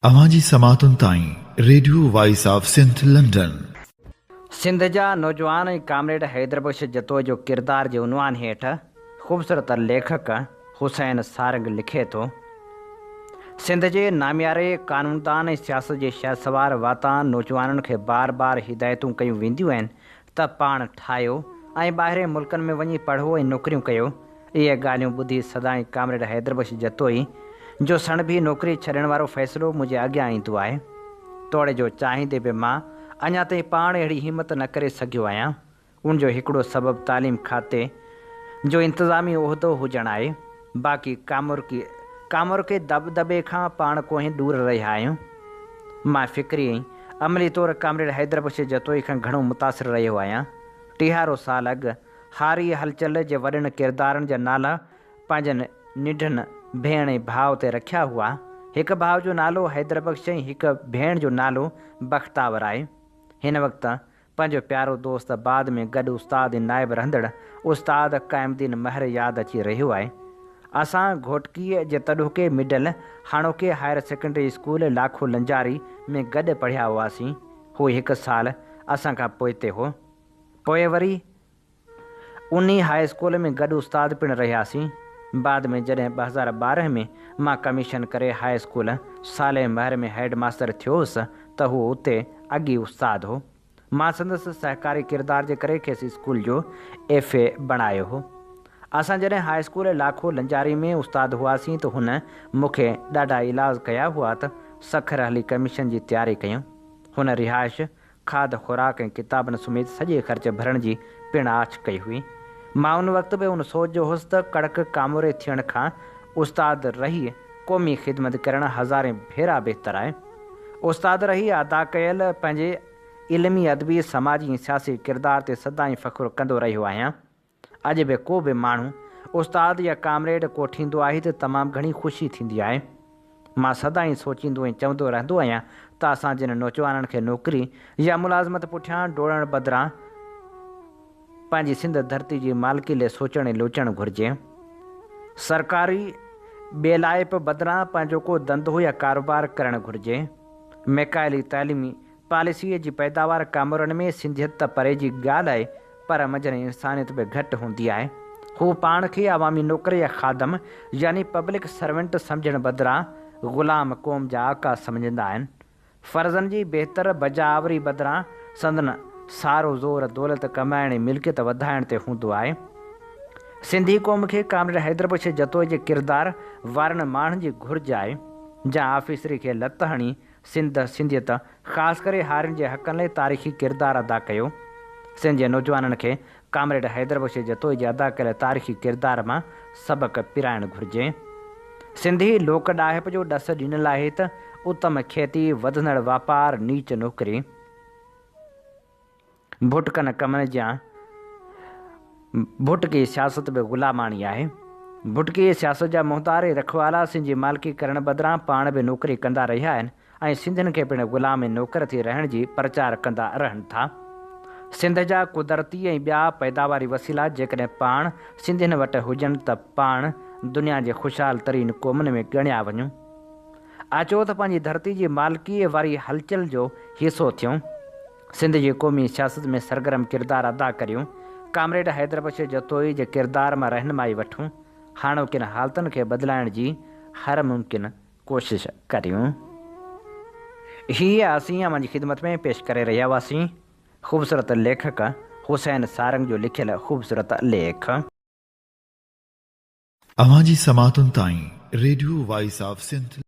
अवाजी समातुन ताई radio voice of Sindh London. Sindh जा नौजवान कामरेड हैदरबख्श जतोई जो किरदार जे उनवान हेठ ख़ूबसूरत लेखक हुसैन सारंग लिखे थो। सिंध जे नामियारे कानूनदान सियासत जे शहसवार वाता नौजवानन खे बार बार हिदायतूं कयूं वेंदियूं आहिनि त पाण ठाहियो ऐं ॿाहिरि मुल्कनि में वञी पढ़ो ऐं नौकरियूं कयो। इहे ॻाल्हियूं ॿुधी सदाईं कामरेड हैदरबख्श जतोई जो सण बि नौकरी छॾण वारो फ़ैसिलो मुंहिंजे अॻियां ईंदो आहे। तोड़े जो चाहींदे बि मां अञा ताईं पाण अहिड़ी हिमत न करे सघियो आहियां। उनजो हिकिड़ो सबबु तालीम खाते जो इंतिज़ामी उहिदो हुजणु आहे। बाक़ी कामुर के दबदबे खां पाण कोई दूर रहिया आहियूं। मां फ़िक्री ऐं अमली तौरु कामरेड हैदरबख्श जतोई खां घणो मुतासिर रहियो आहियां। 13 साल अॻु हारी हलचल जे वॾनि किरदारनि जा नाला पंहिंजनि निढनि भेण ऐं भाउ ते रखिया हुआ। हिकु भाउ जो नालो हैदरबख्श ऐं हिकु भेण जो नालो बख़्तावर आहे। हिन वक़्तु पंहिंजो प्यारो दोस्त बाद में गॾु उस्ताद ऐं नाइब रहंदड़ उस्ताद क़ाइमुद्दीन महर यादि अची रहियो आहे। असां घोटकीअ जे तॾोके मिडल हाणोके हायर सेकेंडरी स्कूल लाखो लंजारी में गॾु पढ़िया हुआसीं। हू हिकु साल असां खां पोइते हो। पोइ वरी उन्ही हाई स्कूल में गॾु उस्ताद पिणु रहियासीं। बाद में जॾहिं 2012 में मां कमीशन करे हाई स्कूल साले महर में हेड मास्टर थियोसि त हू उते अॻी उस्ताद हो। मां संदसि सहकारी किरदार जे करे खेसि स्कूल जो FA बणायो हो। असां जॾहिं हाई स्कूल लाखो लंजारी में उस्ताद हुआसीं त हुन मूंखे ॾाढा इलाज कया हुआ त सखर हली कमीशन जी तयारी कयूं। हुन रिहाइश खाद खुराक ऐं किताबनि समेत सॼे ख़र्च भरण जी पिणु आछ कई हुई। मां उन वक़्तु बि उन सोच जो हुउसि त कड़क कामोरे थियण खां उस्ताद रही क़ौमी ख़िदमत करणु हज़ारे भेरा बहितर आहे। उस्ताद रही अदा कयल पंहिंजे इल्मी अदबी समाजी ऐं सियासी किरदार ते सदाईं फ़ख़्रु कंदो रहियो आहियां। अॼु बि को बि माण्हू उस्ताद या कामरेड कोठींदो आहे त तमामु घणी ख़ुशी थींदी आहे। मां सदाईं सोचींदो ऐं चवंदो रहंदो आहियां त असां जिन नौजवाननि खे नौकिरी या मुलाज़मत पुठियां डोड़ण बदिरां पंहिंजी सिंध धरती जी मालिकी लाइ सोचणु ऐं लोचणु घुरिजे। सरकारी ॿेलाइप बदिरां पंहिंजो को धंधो या कारोबार करणु घुरिजे। मैकाइली तइलीमी पॉलिसीअ जी पैदावार कामरनि में सिंधियत त परे जी ॻाल्हि आहे, पर मंझंदि इंसानियत बि घटि हूंदी आहे। हू पाण खे अवामी नौकर या ख़ादम यानी पब्लिक सर्वेंट सम्झण बदिरां ग़ुलाम क़ौम जा आका सम्झंदा आहिनि। फ़र्ज़नि जी बहितर बजावरी बदिरां संदन सारो ज़ोर दौलत कमाइण ऐं मिल्कियत वधाइण ते हूंदो आहे। सिंधी क़ौम खे कामरेड हैदरबख्श जतोई जे किरदार वारनि माण्हुनि जी घुरिज आहे जंहिं ऑफिसरी खे लत हणी सिंधियत ख़ासि करे हारियुनि जे हक़नि लाइ तारीख़ी किरदारु अदा कयो। सिंध जे नौजवाननि खे कामरेड हैदरबख्श जतोई जे अदा कयल तारीख़ी किरदार मां सबक़ पिराइणु घुरिजे। सिंधी लोक ॾाहिप जो ॾस ॾिनल आहे त उत्तम खेती, वधंदड़ वापार, नीच नौकिरी, भुटकनि कमनि जा भुटकी सियासत बि ग़ुलामाणी आहे। भुटकी सियासत जा मुख़्तार रखवाला सिंध जी मालिकी करण बदिरां पाण बि नौकिरी कंदा रहिया आहिनि ऐं सिंधियुनि खे पिणु ग़ुलाम ऐं नौकर थी रहण जी प्रचार कंदा रहनि था। सिंध जा कुदरती ऐं ॿिया पैदावारी वसीला जेकॾहिं पाण सिंधियुनि वटि हुजनि त पाण दुनिया जे ख़ुशहाल तरीन क़ौमुनि में ॻणिया वञूं। अचो त पंहिंजी धरती जी मालिकीअ वारी हलचल जो हिसो थियूं। सिंध जी क़ौमी सियासत में सरगर्म किरदारु अदा करियूं। कामरेड हैदरबख्श जतोई जे किरदार मां रहनुमाई वठूं। हाणोकिन हालतुनि खे बदिलाइण जी हर मुमकिन कोशिश करियूं। हीअ असीं अमां जी ख़िदमत में पेश करे रहिया हुआसीं ख़ूबसूरत लेखक हुसैन सारंग जो लिखियल ख़ूबसूरत लेख। अवाजी समातुन ताई रेडियो वॉइस ऑफ सिंध।